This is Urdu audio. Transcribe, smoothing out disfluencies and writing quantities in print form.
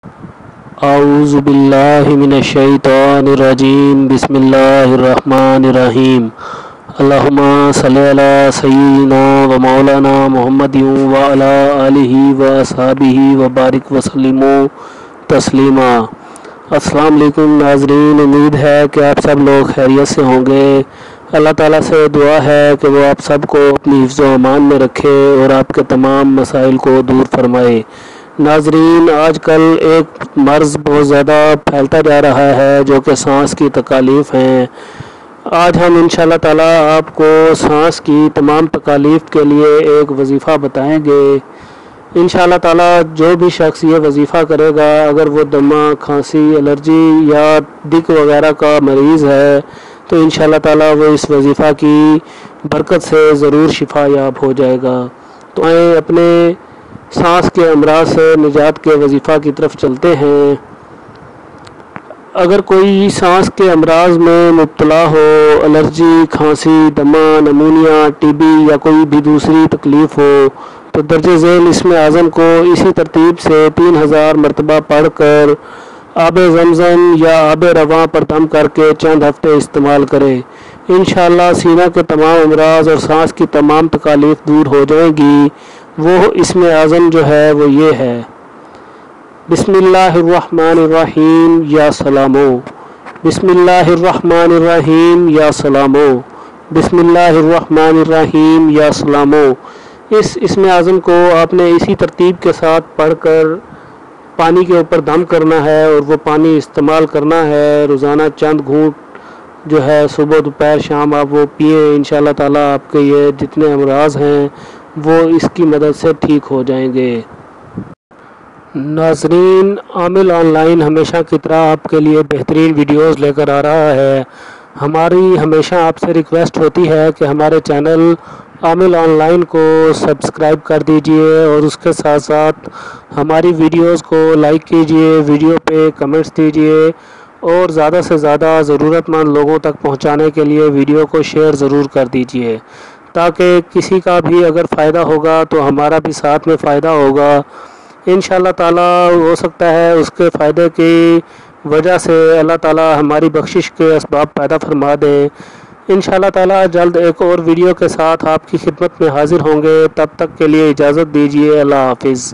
اعوذ باللہ من الشیطان الرجیم بسم اللہ الرحمن الرحیم اللہم صلی علی سیدنا و مولانا محمد و علی آلہ و اصحابہ و بارک وسلم تسلیما۔ السلام علیکم ناظرین، امید ہے کہ آپ سب لوگ خیریت سے ہوں گے۔ اللہ تعالیٰ سے دعا ہے کہ وہ آپ سب کو اپنی حفظ و امان میں رکھے اور آپ کے تمام مسائل کو دور فرمائے۔ ناظرین، آج کل ایک مرض بہت زیادہ پھیلتا جا رہا ہے جو کہ سانس کی تکالیف ہیں۔ آج ہم انشاءاللہ تعالیٰ آپ کو سانس کی تمام تکالیف کے لیے ایک وظیفہ بتائیں گے۔ انشاءاللہ تعالیٰ جو بھی شخص یہ وظیفہ کرے گا، اگر وہ دمہ، کھانسی، الرجی یا دق وغیرہ کا مریض ہے تو انشاءاللہ تعالیٰ وہ اس وظیفہ کی برکت سے ضرور شفا یاب ہو جائے گا۔ تو آئیں اپنے سانس کے امراض سے نجات کے وظیفہ کی طرف چلتے ہیں۔ اگر کوئی سانس کے امراض میں مبتلا ہو، الرجی، کھانسی، دمہ، نمونیا، ٹی بی یا کوئی بھی دوسری تکلیف ہو تو درج ذیل اسم اعظم کو اسی ترتیب سے 3000 مرتبہ پڑھ کر آب زمزم یا آب رواں پر دم کر کے چند ہفتے استعمال کرے۔ انشاءاللہ سینہ کے تمام امراض اور سانس کی تمام تکالیف دور ہو جائیں گی۔ وہ اسم اعظم جو ہے وہ یہ ہے: بسم اللہ الرحمن الرحیم یا سلامو، بسم اللہ الرحمن الرحیم یا سلامو، بسم اللہ الرحمن الرحیم یا سلامو۔ اس اسم اعظم کو آپ نے اسی ترتیب کے ساتھ پڑھ کر پانی کے اوپر دم کرنا ہے اور وہ پانی استعمال کرنا ہے۔ روزانہ چند گھونٹ جو ہے صبح دوپہر شام آپ وہ پئیں۔ انشاءاللہ تعالیٰ آپ کے یہ جتنے امراض ہیں وہ اس کی مدد سے ٹھیک ہو جائیں گے۔ ناظرین، عامل آن لائن ہمیشہ کی طرح آپ کے لیے بہترین ویڈیوز لے کر آ رہا ہے۔ ہماری ہمیشہ آپ سے ریکویسٹ ہوتی ہے کہ ہمارے چینل عامل آن لائن کو سبسکرائب کر دیجئے اور اس کے ساتھ ساتھ ہماری ویڈیوز کو لائک کیجئے، ویڈیو پہ کمنٹس دیجئے اور زیادہ سے زیادہ ضرورت مند لوگوں تک پہنچانے کے لیے ویڈیو کو شیئر ضرور کر دیجئے، تاکہ کسی کا بھی اگر فائدہ ہوگا تو ہمارا بھی ساتھ میں فائدہ ہوگا۔ انشاءاللہ تعالیٰ ہو سکتا ہے اس کے فائدے کی وجہ سے اللہ تعالیٰ ہماری بخشش کے اسباب پیدا فرما دیں۔ انشاءاللہ تعالیٰ جلد ایک اور ویڈیو کے ساتھ آپ کی خدمت میں حاضر ہوں گے۔ تب تک کے لیے اجازت دیجیے۔ اللہ حافظ۔